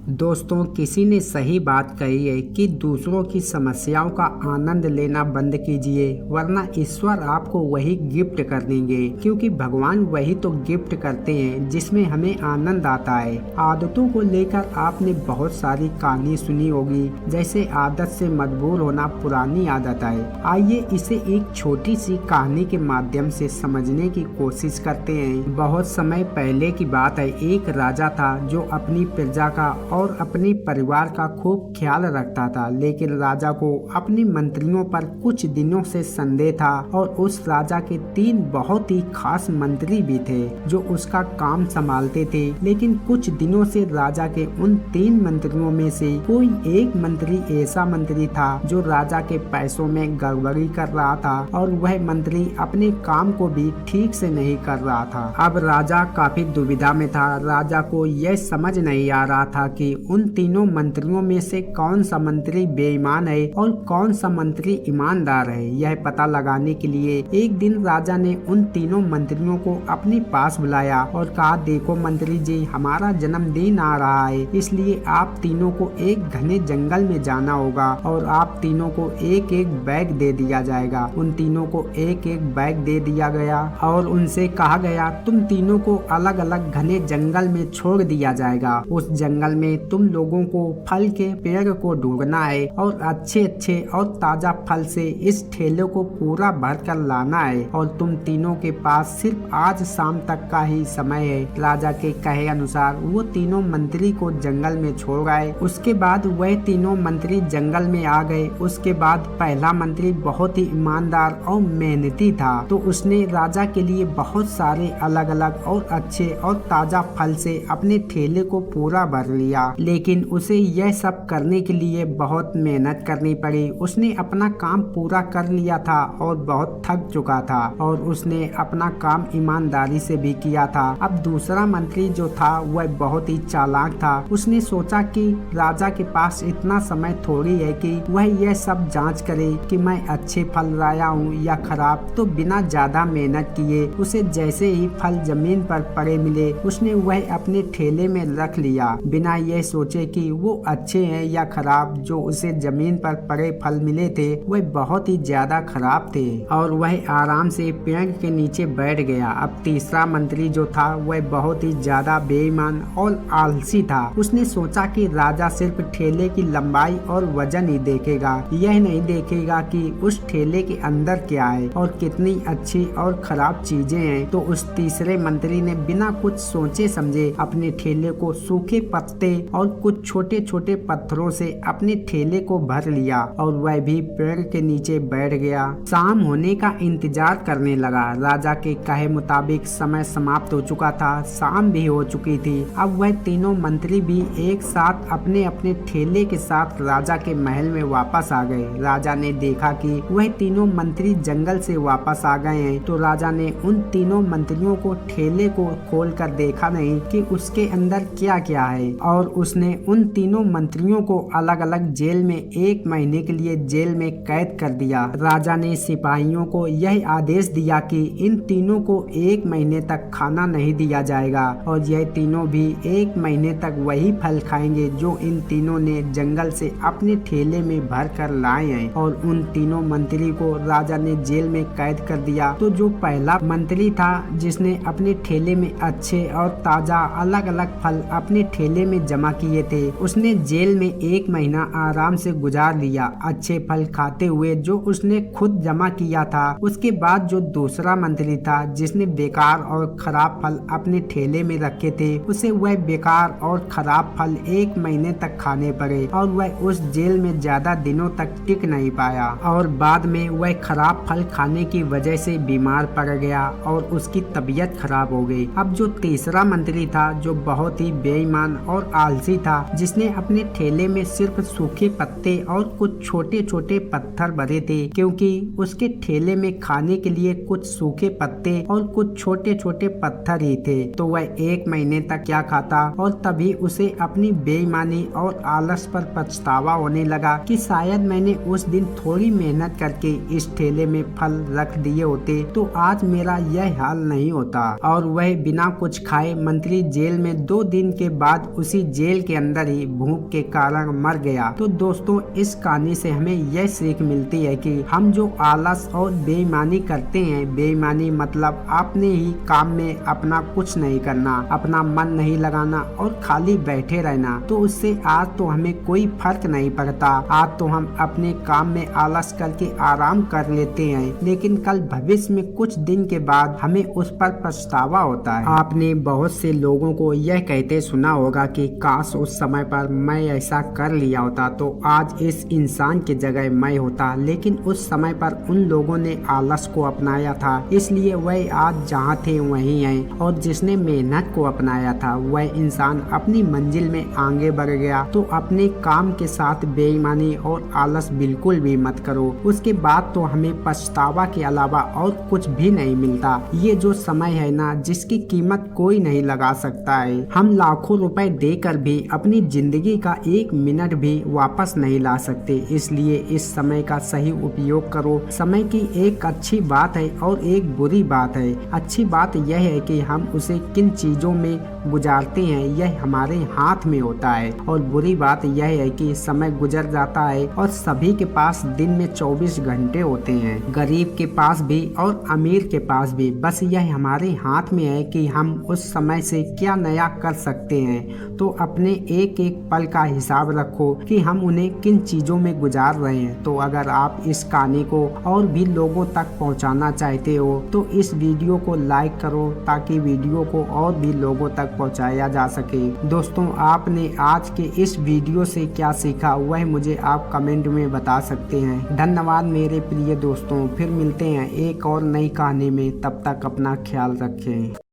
दोस्तों, किसी ने सही बात कही है कि दूसरों की समस्याओं का आनंद लेना बंद कीजिए, वरना ईश्वर आपको वही गिफ्ट कर देंगे। क्योंकि भगवान वही तो गिफ्ट करते हैं जिसमें हमें आनंद आता है। आदतों को लेकर आपने बहुत सारी कहानी सुनी होगी, जैसे आदत से मजबूर होना पुरानी आदत है। आइए इसे एक छोटी सी कहानी के माध्यम से समझने की कोशिश करते हैं। बहुत समय पहले की बात है, एक राजा था जो अपनी प्रजा का और अपने परिवार का खूब ख्याल रखता था। लेकिन राजा को अपने मंत्रियों पर कुछ दिनों से संदेह था और उस राजा के 3 बहुत ही खास मंत्री भी थे जो उसका काम संभालते थे। लेकिन कुछ दिनों से राजा के उन 3 मंत्रियों में से कोई एक मंत्री ऐसा मंत्री था जो राजा के पैसों में गड़बड़ी कर रहा था और वह मंत्री अपने काम को भी ठीक से नहीं कर रहा था। अब राजा काफी दुविधा में था। राजा को यह समझ नहीं आ रहा था कि उन तीनों मंत्रियों में से कौन सा मंत्री बेईमान है और कौन सा मंत्री ईमानदार है। यह पता लगाने के लिए एक दिन राजा ने उन तीनों मंत्रियों को अपने पास बुलाया और कहा, देखो मंत्री जी, हमारा जन्मदिन आ रहा है, इसलिए आप तीनों को एक घने जंगल में जाना होगा और आप तीनों को एक एक बैग दे दिया जाएगा। उन तीनों को एक एक बैग दे दिया गया और उनसे कहा गया, तुम तीनों को अलग अलग घने जंगल में छोड़ दिया जाएगा। उस जंगल में तुम लोगों को फल के पेड़ को ढूंढना है और अच्छे अच्छे और ताजा फल से इस ठेले को पूरा भर कर लाना है और तुम तीनों के पास सिर्फ आज शाम तक का ही समय है। राजा के कहे अनुसार वो तीनों मंत्री को जंगल में छोड़ आए। उसके बाद वह तीनों मंत्री जंगल में आ गए। उसके बाद पहला मंत्री बहुत ही ईमानदार और मेहनती था, तो उसने राजा के लिए बहुत सारे अलग अलग और अच्छे और ताजा फल से अपने ठेले को पूरा भर लिया। लेकिन उसे यह सब करने के लिए बहुत मेहनत करनी पड़ी। उसने अपना काम पूरा कर लिया था और बहुत थक चुका था और उसने अपना काम ईमानदारी से भी किया था। अब दूसरा मंत्री जो था वह बहुत ही चालाक था। उसने सोचा कि राजा के पास इतना समय थोड़ी है कि वह यह सब जांच करे कि मैं अच्छे फल लाया हूँ या खराब। तो बिना ज्यादा मेहनत किए उसे जैसे ही फल जमीन पर पड़े मिले, उसने वह अपने ठेले में रख लिया, बिना यह सोचे कि वो अच्छे हैं या खराब। जो उसे जमीन पर पड़े फल मिले थे वह बहुत ही ज्यादा खराब थे और वह आराम से पेड़ के नीचे बैठ गया। अब तीसरा मंत्री जो था वह बहुत ही ज्यादा बेईमान और आलसी था। उसने सोचा कि राजा सिर्फ ठेले की लंबाई और वजन ही देखेगा, यह नहीं देखेगा कि उस ठेले के अंदर क्या है और कितनी अच्छी और खराब चीजें हैं। तो उस तीसरे मंत्री ने बिना कुछ सोचे समझे अपने ठेले को सूखे पत्ते और कुछ छोटे छोटे पत्थरों से अपने ठेले को भर लिया और वह भी पेड़ के नीचे बैठ गया। शाम होने का इंतजार करने लगा। राजा के कहे मुताबिक समय समाप्त हो चुका था, शाम भी हो चुकी थी। अब वह तीनों मंत्री भी एक साथ अपने अपने ठेले के साथ राजा के महल में वापस आ गए। राजा ने देखा कि वह तीनों मंत्री जंगल से वापस आ गए हैं, तो राजा ने उन तीनों मंत्रियों को ठेले को खोल कर देखा नहीं कि उसके अंदर क्या क्या है और उसने उन तीनों मंत्रियों को अलग अलग जेल में 1 महीने के लिए जेल में कैद कर दिया। राजा ने सिपाहियों को यह आदेश दिया कि इन तीनों को 1 महीने तक खाना नहीं दिया जाएगा और यह तीनों भी 1 महीने तक वही फल खाएंगे जो इन तीनों ने जंगल से अपने ठेले में भर कर लाए हैं। और उन तीनों मंत्री को राजा ने जेल में कैद कर दिया। तो जो पहला मंत्री था जिसने अपने ठेले में अच्छे और ताजा अलग अलग फल अपने ठेले में जमा किए थे, उसने जेल में 1 महीना आराम से गुजार लिया, अच्छे फल खाते हुए जो उसने खुद जमा किया था। उसके बाद जो दूसरा मंत्री था जिसने बेकार और खराब फल अपने ठेले में रखे थे, उसे वह बेकार और खराब फल 1 महीने तक खाने पड़े और वह उस जेल में ज्यादा दिनों तक टिक नहीं पाया और बाद में वह खराब फल खाने की वजह से बीमार पड़ गया और उसकी तबीयत खराब हो गई। अब जो तीसरा मंत्री था जो बहुत ही बेईमान और आलसी था, जिसने अपने ठेले में सिर्फ सूखे पत्ते और कुछ छोटे छोटे पत्थर भरे थे, क्योंकि उसके ठेले में खाने के लिए कुछ सूखे पत्ते और कुछ छोटे छोटे पत्थर ही थे। तो वह 1 महीने तक क्या खाता और तभी उसे अपनी बेईमानी और आलस पर पछतावा होने लगा कि शायद मैंने उस दिन थोड़ी मेहनत करके इस ठेले में फल रख दिए होते तो आज मेरा यह हाल नहीं होता। और वह बिना कुछ खाए मंत्री जेल में 2 दिन के बाद उसी जेल के अंदर ही भूख के कारण मर गया। तो दोस्तों इस कहानी से हमें यह सीख मिलती है कि हम जो आलस और बेईमानी करते हैं, बेईमानी मतलब अपने ही काम में अपना कुछ नहीं करना, अपना मन नहीं लगाना और खाली बैठे रहना, तो उससे आज तो हमें कोई फर्क नहीं पड़ता। आज तो हम अपने काम में आलस करके आराम कर लेते हैं, लेकिन कल भविष्य में कुछ दिन के बाद हमें उस पर पछतावा होता है। आपने बहुत से लोगों को यह कहते सुना होगा कि काश उस समय पर मैं ऐसा कर लिया होता तो आज इस इंसान की जगह मैं होता, लेकिन उस समय पर उन लोगों ने आलस को अपनाया था, इसलिए वह आज जहाँ थे वहीं हैं, और जिसने मेहनत को अपनाया था वह इंसान अपनी मंजिल में आगे बढ़ गया। तो अपने काम के साथ बेईमानी और आलस बिल्कुल भी मत करो, उसके बाद तो हमें पछतावा के अलावा और कुछ भी नहीं मिलता। ये जो समय है ना, जिसकी कीमत कोई नहीं लगा सकता है। हम लाखों रुपए देकर भी अपनी जिंदगी का एक मिनट भी वापस नहीं ला सकते, इसलिए इस समय का सही उपयोग करो। समय की एक अच्छी बात है और एक बुरी बात है। अच्छी बात यह है कि हम उसे किन चीजों में गुजारते हैं यह हमारे हाथ में होता है, और बुरी बात यह है कि समय गुजर जाता है और सभी के पास दिन में 24 घंटे होते हैं, गरीब के पास भी और अमीर के पास भी। बस यह हमारे हाथ में है कि हम उस समय से क्या नया कर सकते हैं। तो अपने एक एक पल का हिसाब रखो कि हम उन्हें किन चीजों में गुजार रहे हैं। तो अगर आप इस कहानी को और भी लोगों तक पहुंचाना चाहते हो तो इस वीडियो को लाइक करो, ताकि वीडियो को और भी लोगों तक पहुंचाया जा सके। दोस्तों आपने आज के इस वीडियो से क्या सीखा वह मुझे आप कमेंट में बता सकते हैं। धन्यवाद मेरे प्रिय दोस्तों, फिर मिलते हैं एक और नई कहानी में, तब तक अपना ख्याल रखें।